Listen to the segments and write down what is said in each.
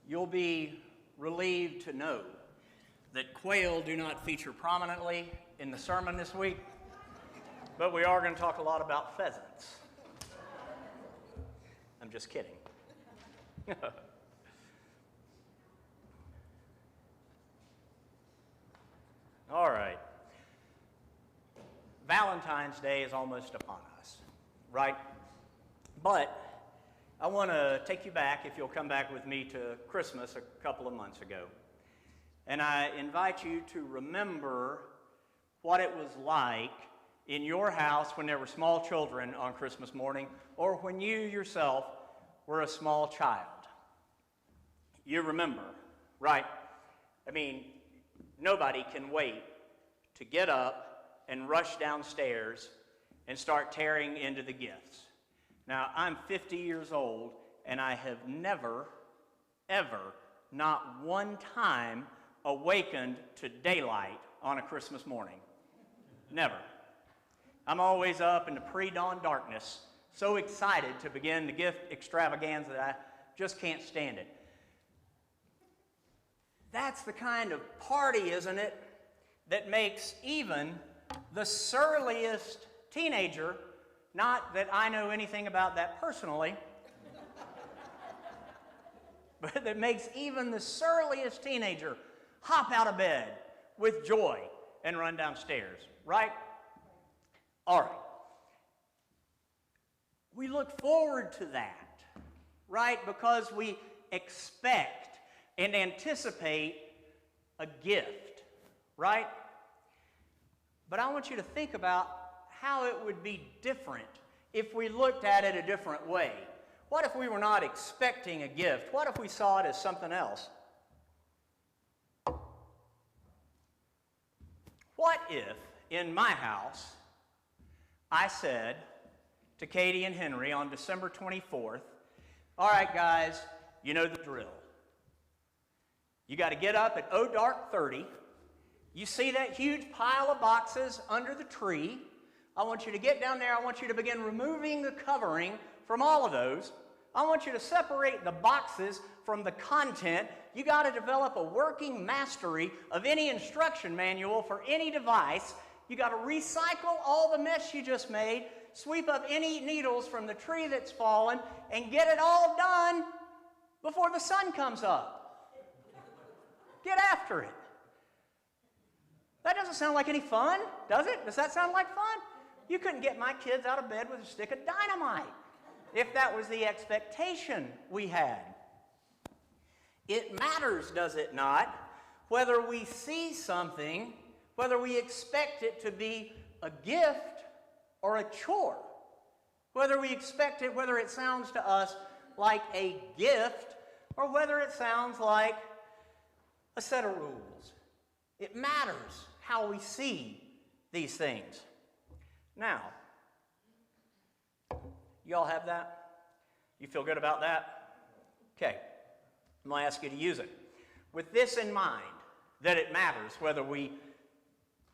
You'll be relieved to know that quail do not feature prominently in the sermon this week, but we are going to talk a lot about pheasants. I'm just kidding. All right. Valentine's Day is almost upon us, right? But I want to take you back, if you'll come back with me, to Christmas a couple of months ago. And I invite you to remember what it was like in your house when there were small children on Christmas morning, or when you yourself were a small child. You remember, right? I mean, nobody can wait to get up and rush downstairs and start tearing into the gifts. Now, I'm 50 years old, and I have never, ever, not one time awakened to daylight on a Christmas morning. Never. I'm always up in the pre-dawn darkness, so excited to begin the gift extravaganza that I just can't stand it. That's the kind of party, isn't it, that makes even the surliest teenager, not that I know anything about that personally, but that makes even the surliest teenager hop out of bed with joy and run downstairs, right? All right. We look forward to that, right? Because we expect and anticipate a gift, right? But I want you to think about how it would be different if we looked at it a different way. What if we were not expecting a gift? What if we saw it as something else? What if, in my house, I said to Katie and Henry on December 24th, all right, guys, you know the drill. You got to get up at dark 30. You see that huge pile of boxes under the tree. I want you to get down there. I want you to begin removing the covering from all of those. I want you to separate the boxes from the content. You got to develop a working mastery of any instruction manual for any device. You got to recycle all the mess you just made, sweep up any needles from the tree that's fallen, and get it all done before the sun comes up. Get after it. That doesn't sound like any fun, does it? Does that sound like fun? You couldn't get my kids out of bed with a stick of dynamite if that was the expectation we had. It matters, does it not, whether we see something, whether we expect it to be a gift or a chore, whether we expect it, whether it sounds to us like a gift or whether it sounds like a set of rules. It matters how we see these things. Now, you all have that? You feel good about that? Okay. I'm going to ask you to use it. With this in mind, that it matters whether we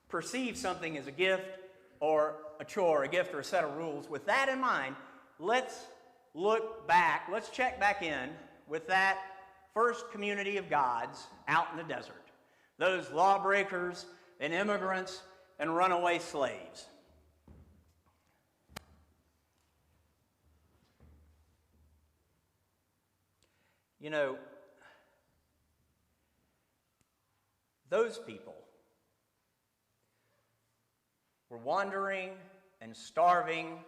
perceive something as a gift or a chore, a gift or a set of rules, with that in mind, let's look back, let's check back in with that first community of gods out in the desert. Those lawbreakers and immigrants and runaway slaves. You know, those people were wandering and starving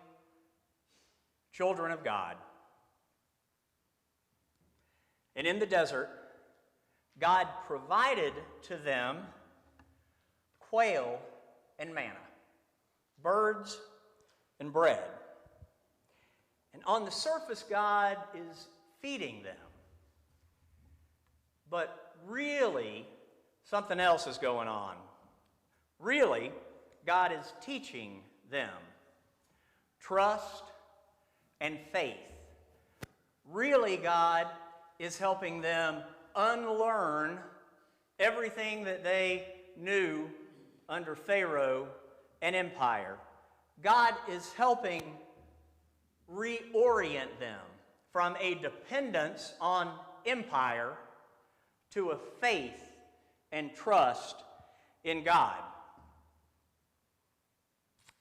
children of God. And in the desert, God provided to them quail and manna, birds and bread. And on the surface, God is feeding them. But really, something else is going on. Really, God is teaching them trust and faith. Really, God is helping them unlearn everything that they knew under Pharaoh and empire. God is helping reorient them from a dependence on empire to a faith and trust in God.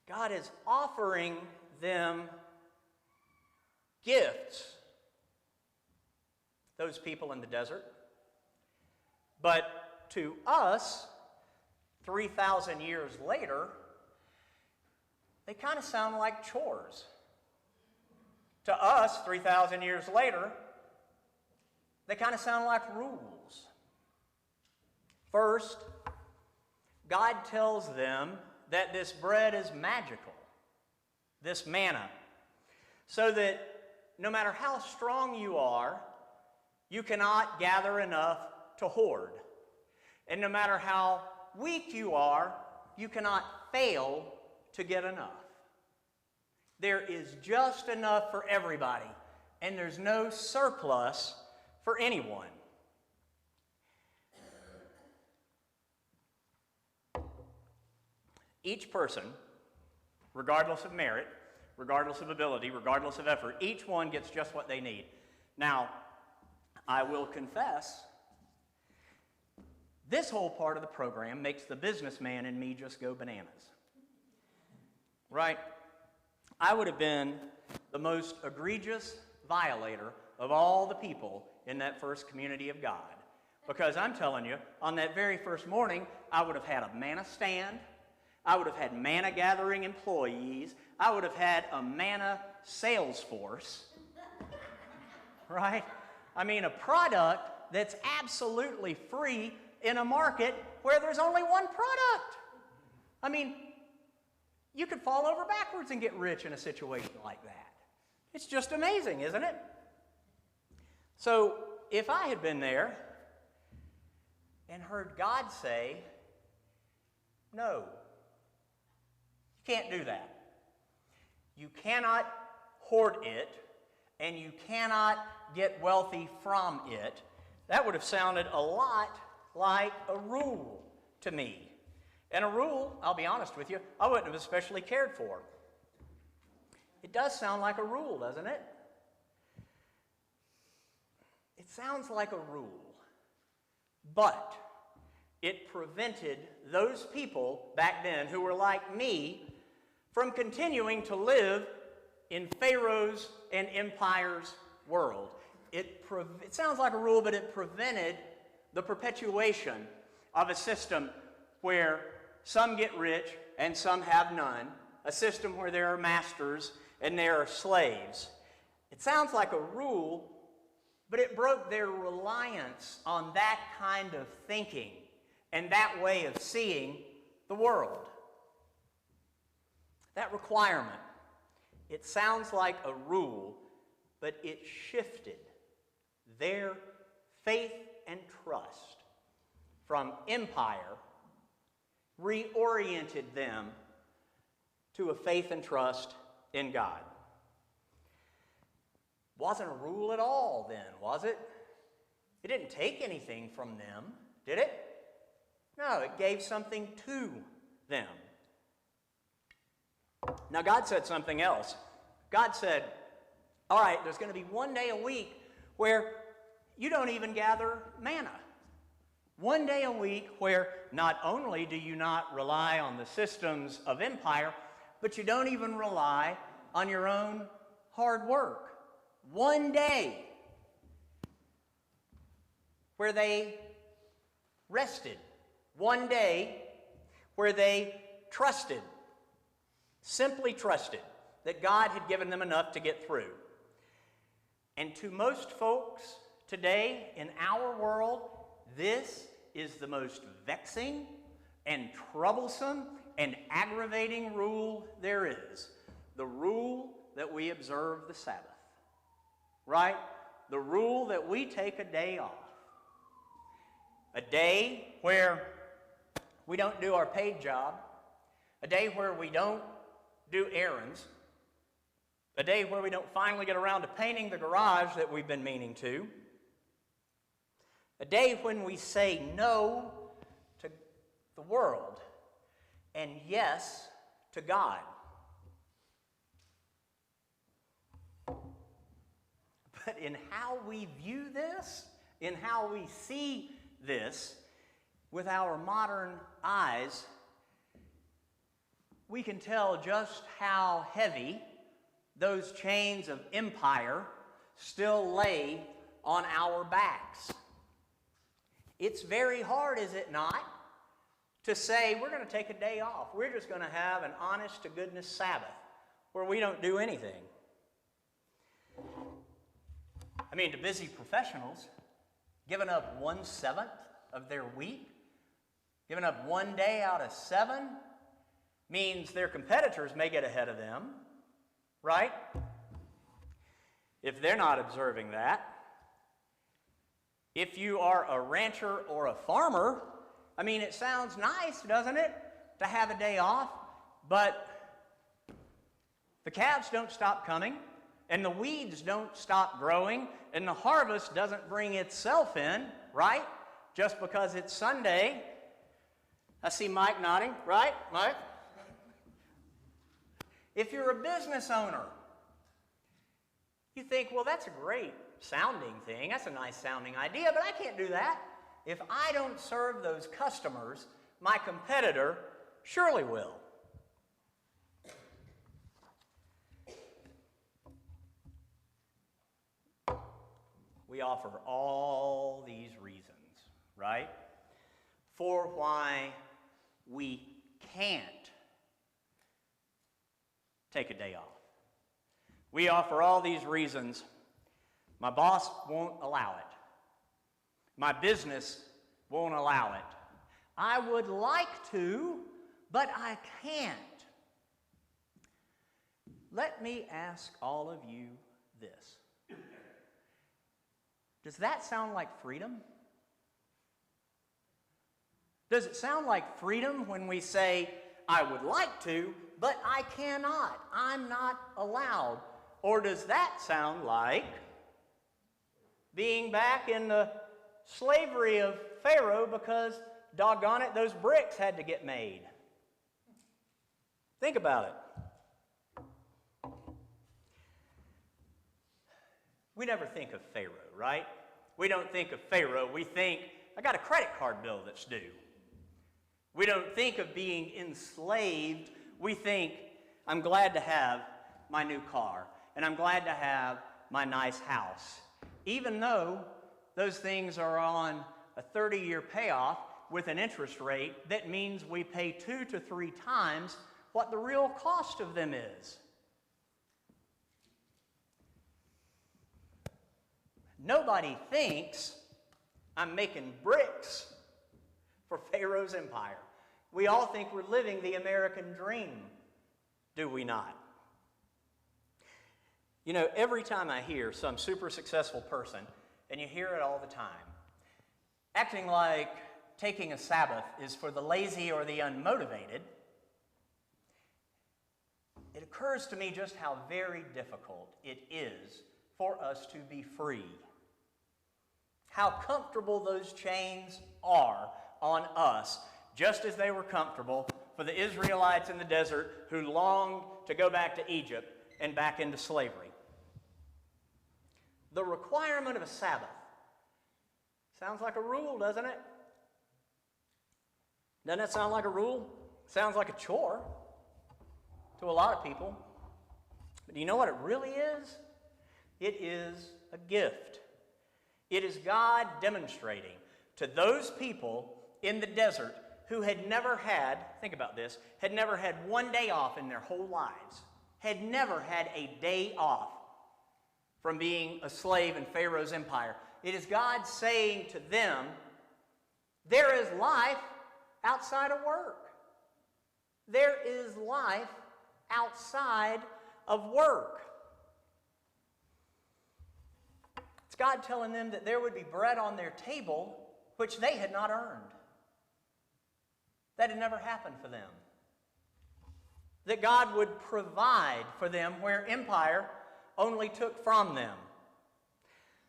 God is offering them gifts, those people in the desert. But to us, 3,000 years later, they kind of sound like chores. To us, 3,000 years later, they kind of sound like rules. First, God tells them that this bread is magical, this manna, so that no matter how strong you are, you cannot gather enough to hoard. And no matter how weak you are, you cannot fail to get enough. There is just enough for everybody, and there's no surplus for anyone. Each person, regardless of merit, regardless of ability, regardless of effort, each one gets just what they need. Now, I will confess, this whole part of the program makes the businessman in me just go bananas. Right? I would have been the most egregious violator of all the people in that first community of God. Because I'm telling you, on that very first morning, I would have had a manna stand. I would have had manna gathering employees. I would have had a manna sales force. Right? I mean, a product that's absolutely free in a market where there's only one product. I mean, you could fall over backwards and get rich in a situation like that. It's just amazing, isn't it? So, if I had been there and heard God say, no, you can't do that. You cannot hoard it, and you cannot get wealthy from it, that would have sounded a lot like a rule to me. And a rule, I'll be honest with you, I wouldn't have especially cared for. It does sound like a rule, doesn't it? It sounds like a rule, but it prevented those people back then who were like me from continuing to live in Pharaoh's and empire's world. It sounds like a rule, but it prevented the perpetuation of a system where some get rich and some have none, a system where there are masters and there are slaves. It sounds like a rule, but it broke their reliance on that kind of thinking and that way of seeing the world. That requirement, it sounds like a rule, but it shifted their faith and trust from empire, reoriented them to a faith and trust in God. Wasn't a rule at all then, was it? It didn't take anything from them, did it? No, it gave something to them. Now, God said something else. God said, all right, there's going to be one day a week where you don't even gather manna. One day a week where not only do you not rely on the systems of empire, but you don't even rely on your own hard work. One day where they rested. One day where they trusted, simply trusted that God had given them enough to get through. And to most folks today in our world, this is the most vexing and troublesome and aggravating rule there is. The rule that we observe the Sabbath. Right? The rule that we take a day off. A day where we don't do our paid job. A day where we don't do errands. A day where we don't finally get around to painting the garage that we've been meaning to. A day when we say no to the world and yes to God. But in how we view this, in how we see this with our modern eyes, we can tell just how heavy those chains of empire still lay on our backs. It's very hard, is it not, to say we're going to take a day off. We're just going to have an honest-to-goodness Sabbath where we don't do anything. I mean, to busy professionals, giving up 1/7 of their week, giving up one day out of 7, means their competitors may get ahead of them, right? If they're not observing that. If you are a rancher or a farmer, I mean, it sounds nice, doesn't it, to have a day off, but the calves don't stop coming, and the weeds don't stop growing, and the harvest doesn't bring itself in, right? Just because it's Sunday. I see Mike nodding, right, Mike? If you're a business owner, you think, well, that's a great sounding thing. That's a nice sounding idea, but I can't do that. If I don't serve those customers, my competitor surely will. We offer all these reasons, right, for why we can't take a day off. We offer all these reasons. My boss won't allow it. My business won't allow it. I would like to, but I can't. Let me ask all of you this. Does that sound like freedom? Does it sound like freedom when we say, I would like to, but I cannot, I'm not allowed? Or does that sound like being back in the slavery of Pharaoh because, doggone it, those bricks had to get made? Think about it. We never think of Pharaoh, right? We don't think of Pharaoh. We think, I got a credit card bill that's due. We don't think of being enslaved. We think, I'm glad to have my new car, and I'm glad to have my nice house. Even though those things are on a 30-year payoff with an interest rate that means we pay 2 to 3 times what the real cost of them is. Nobody thinks I'm making bricks for Pharaoh's empire. We all think we're living the American dream, do we not? You know, every time I hear some super successful person, and you hear it all the time, acting like taking a Sabbath is for the lazy or the unmotivated, it occurs to me just how very difficult it is for us to be free. How comfortable those chains are on us, just as they were comfortable for the Israelites in the desert who longed to go back to Egypt and back into slavery. The requirement of a Sabbath sounds like a rule, doesn't it? Doesn't that sound like a rule? Sounds like a chore to a lot of people. But do you know what it really is? It is a gift. It is God demonstrating to those people in the desert who had never had, think about this, had never had one day off in their whole lives, had never had a day off from being a slave in Pharaoh's empire. It is God saying to them, there is life outside of work. There is life outside of work. It's God telling them that there would be bread on their table which they had not earned. That had never happened for them. That God would provide for them where empire only took from them.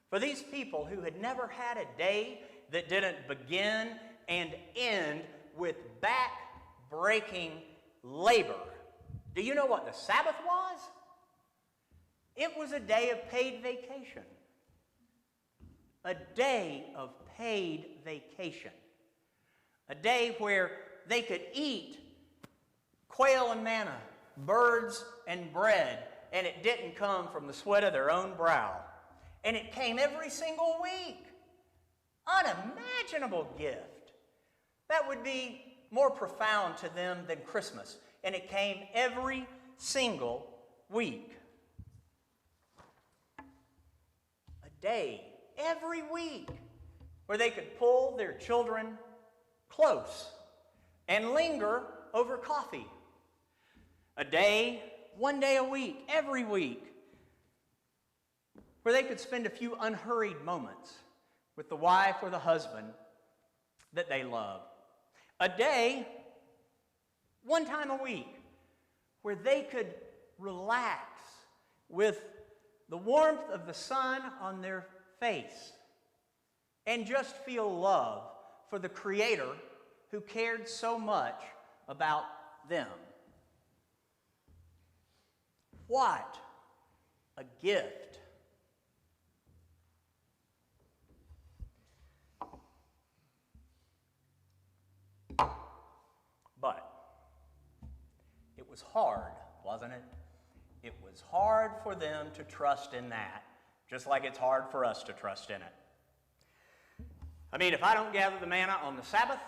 For these people who had never had a day that didn't begin and end with back-breaking labor, do you know what the Sabbath was? It was a day of paid vacation. a day of paid vacation, a day where they could eat quail and manna, birds and bread, and it didn't come from the sweat of their own brow. And it came every single week. Unimaginable gift. That would be more profound to them than Christmas. And it came every single week. A day, every week, where they could pull their children close and linger over coffee. A day, one day a week, every week, where they could spend a few unhurried moments with the wife or the husband that they love. A day, one time a week, where they could relax with the warmth of the sun on their face and just feel love for the Creator who cared so much about them. What a gift. But it was hard, wasn't it? It was hard for them to trust in that, just like it's hard for us to trust in it. I mean, if I don't gather the manna on the Sabbath,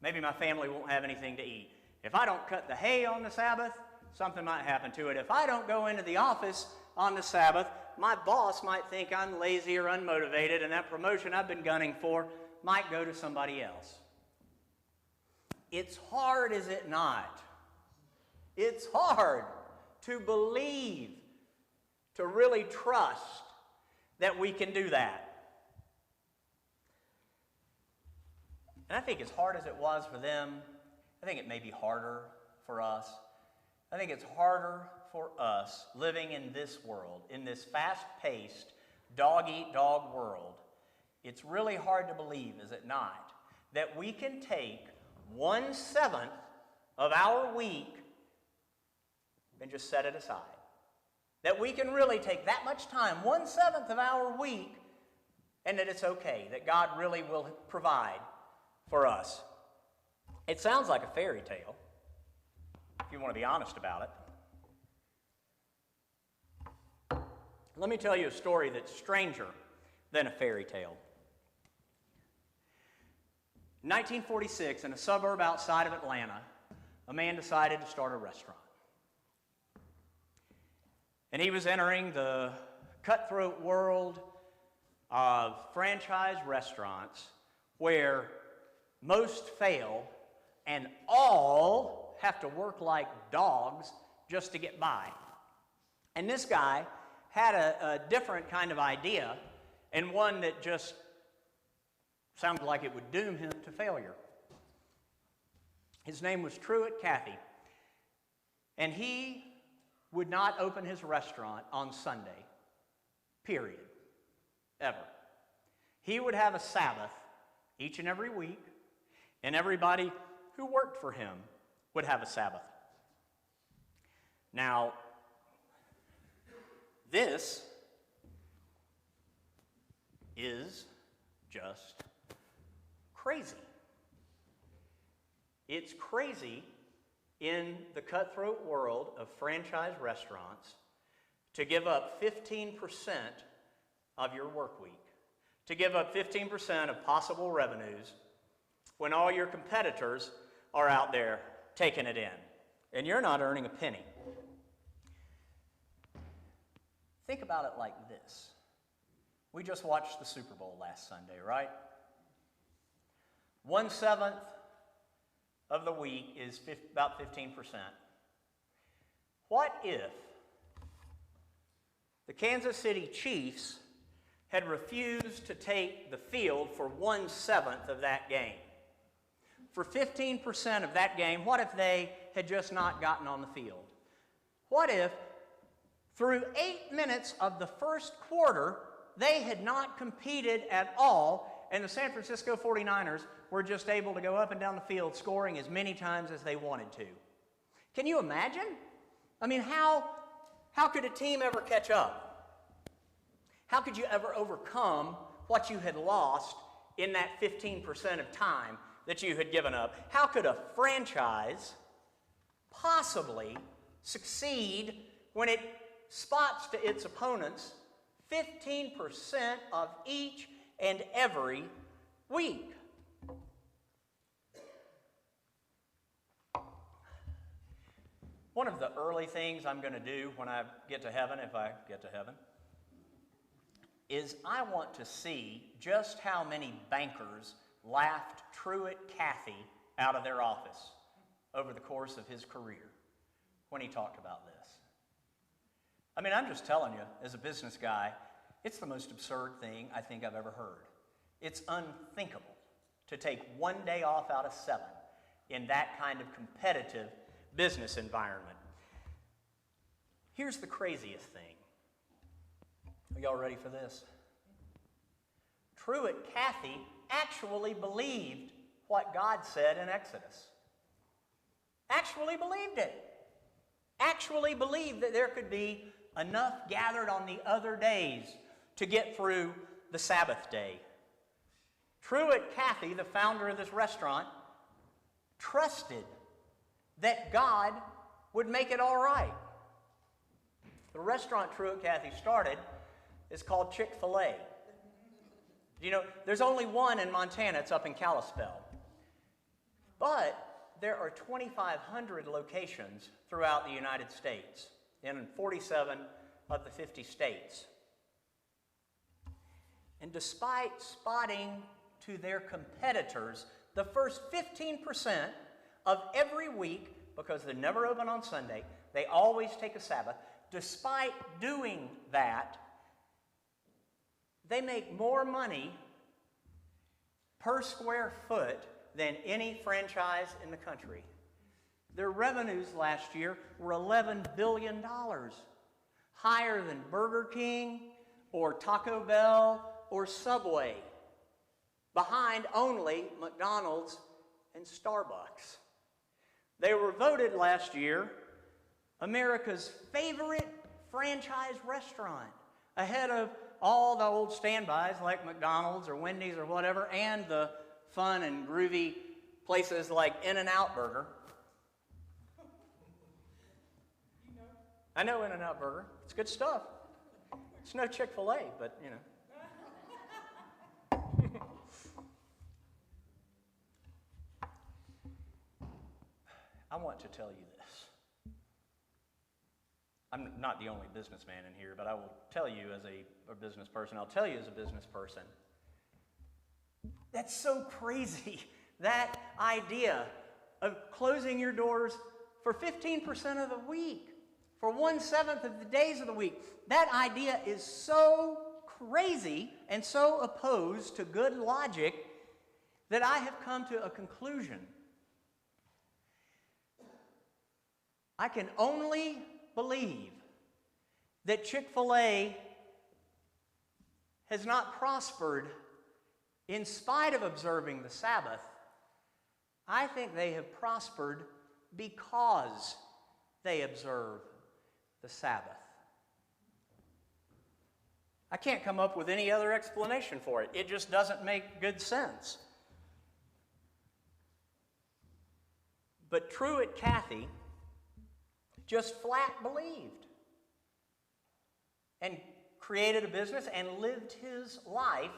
maybe my family won't have anything to eat. If I don't cut the hay on the Sabbath, something might happen to it. If I don't go into the office on the Sabbath, my boss might think I'm lazy or unmotivated, and that promotion I've been gunning for might go to somebody else. It's hard, is it not? It's hard to believe, to really trust that we can do that. And I think as hard as it was for them, I think it may be harder for us. I think it's harder for us living in this world, in this fast-paced, dog-eat-dog world. It's really hard to believe, is it not, that we can take 1/7 of our week and just set it aside. That we can really take that much time, 1/7 of our week, and that it's okay, that God really will provide for us. It sounds like a fairy tale, if you want to be honest about it. Let me tell you a story that's stranger than a fairy tale. In 1946, in a suburb outside of Atlanta, a man decided to start a restaurant. And he was entering the cutthroat world of franchise restaurants where most fail and all have to work like dogs just to get by. And this guy had a different kind of idea, and one that just sounded like it would doom him to failure. His name was Truett Cathy, and he would not open his restaurant on Sunday, period, ever. He would have a Sabbath each and every week, and everybody who worked for him would have a Sabbath. Now, this is just crazy. It's crazy in the cutthroat world of franchise restaurants to give up 15% of your work week, to give up 15% of possible revenues when all your competitors are out there taking it in, and you're not earning a penny. Think about it like this. We just watched the Super Bowl last Sunday, right? 1/7 of the week is about 15%. What if the Kansas City Chiefs had refused to take the field for 1/7 of that game? For 15% of that game, what if they had just not gotten on the field? What if through 8 minutes of the first quarter, they had not competed at all, and the San Francisco 49ers were just able to go up and down the field scoring as many times as they wanted to? Can you imagine? I mean, how could a team ever catch up? How could you ever overcome what you had lost in that 15% of time that you had given up? How could a franchise possibly succeed when it spots to its opponents 15% of each and every week? One of the early things I'm going to do when I get to heaven, if I get to heaven, is I want to see just how many bankers laughed Truett Cathy out of their office over the course of his career when he talked about this. I mean, I'm just telling you, as a business guy, it's the most absurd thing I think I've ever heard. It's unthinkable to take one day off out of 7 in that kind of competitive business environment. Here's the craziest thing. Are y'all ready for this? Truett Cathy actually believed what God said in Exodus. Actually believed it. Actually believed that there could be enough gathered on the other days to get through the Sabbath day. Truett Cathy, the founder of this restaurant, trusted that God would make it all right. The restaurant Truett Cathy started is called Chick-fil-A. You know, there's only one in Montana. It's up in Kalispell. But there are 2,500 locations throughout the United States, in 47 of the 50 states. And despite spotting to their competitors the first 15% of every week, because they're never open on Sunday, they always take a Sabbath, despite doing that, they make more money per square foot than any franchise in the country. Their revenues last year were $11 billion, higher than Burger King or Taco Bell or Subway, behind only McDonald's and Starbucks. They were voted last year America's favorite franchise restaurant, ahead of all the old standbys like McDonald's or Wendy's or whatever, and the fun and groovy places like In-N-Out Burger. I know In-N-Out Burger. It's good stuff. It's no Chick-fil-A, but you know. I want to tell you this. I'm not the only businessman in here, but I will tell you as a business person, I'll tell you as a business person, that's so crazy, that idea of closing your doors for 15% of the week, for 1/7 of the days of the week. That idea is so crazy and so opposed to good logic that I have come to a conclusion. I can only believe that Chick-fil-A has not prospered in spite of observing the Sabbath. I think they have prospered because they observe the Sabbath. I can't come up with any other explanation for it. It just doesn't make good sense. But Truett Cathy just flat believed and created a business and lived his life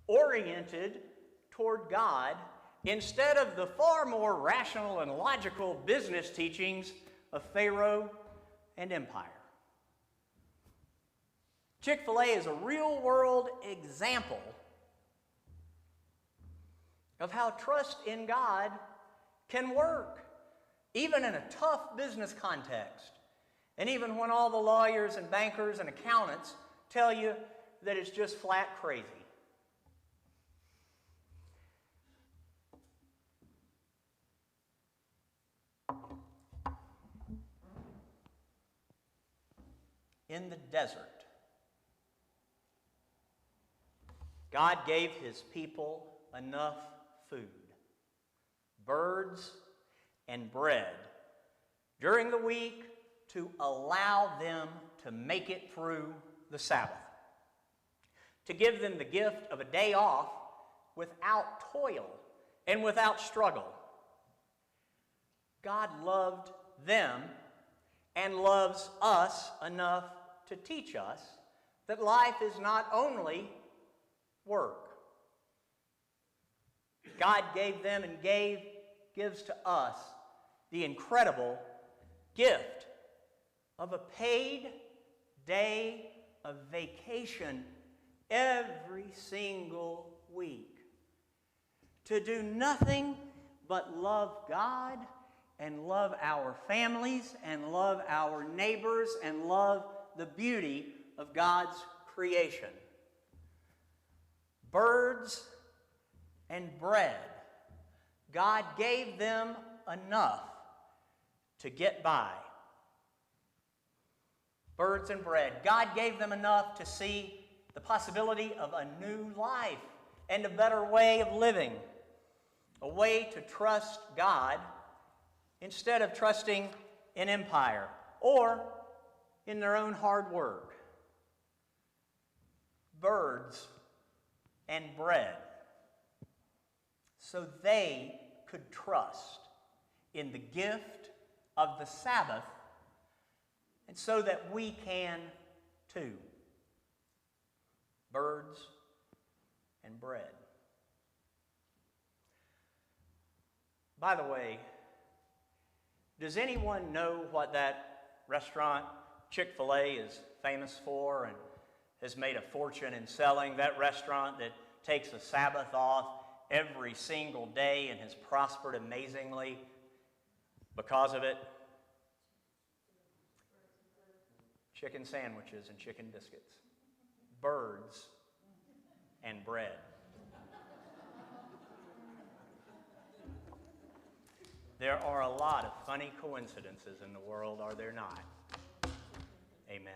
oriented toward God instead of the far more rational and logical business teachings of Pharaoh and empire. Chick-fil-A is a real-world example of how trust in God can work, even in a tough business context, and even when all the lawyers and bankers and accountants tell you that it's just flat crazy. In the desert, God gave his people enough food, birds and bread, during the week to allow them to make it through the Sabbath. to give them the gift of a day off without toil and without struggle. God loved them and loves us enough to teach us that life is not only work. God gave them and gives to us the incredible gift of a paid day of vacation every single week to do nothing but love God and love our families and love our neighbors and love the beauty of God's creation. Birds and bread. God gave them enough to get by. Birds and bread. God gave them enough to see the possibility of a new life and a better way of living. A way to trust God instead of trusting in empire or in their own hard work. Birds and bread. So they could trust in the gift of the Sabbath, and so that we can too. Birds and bread. By the way, does anyone know what that restaurant, Chick-fil-A, is famous for and has made a fortune in selling? That restaurant that takes a Sabbath off every single day and has prospered amazingly because of it? Chicken sandwiches and chicken biscuits. Birds and bread. There are a lot of funny coincidences in the world, are there not? Amen.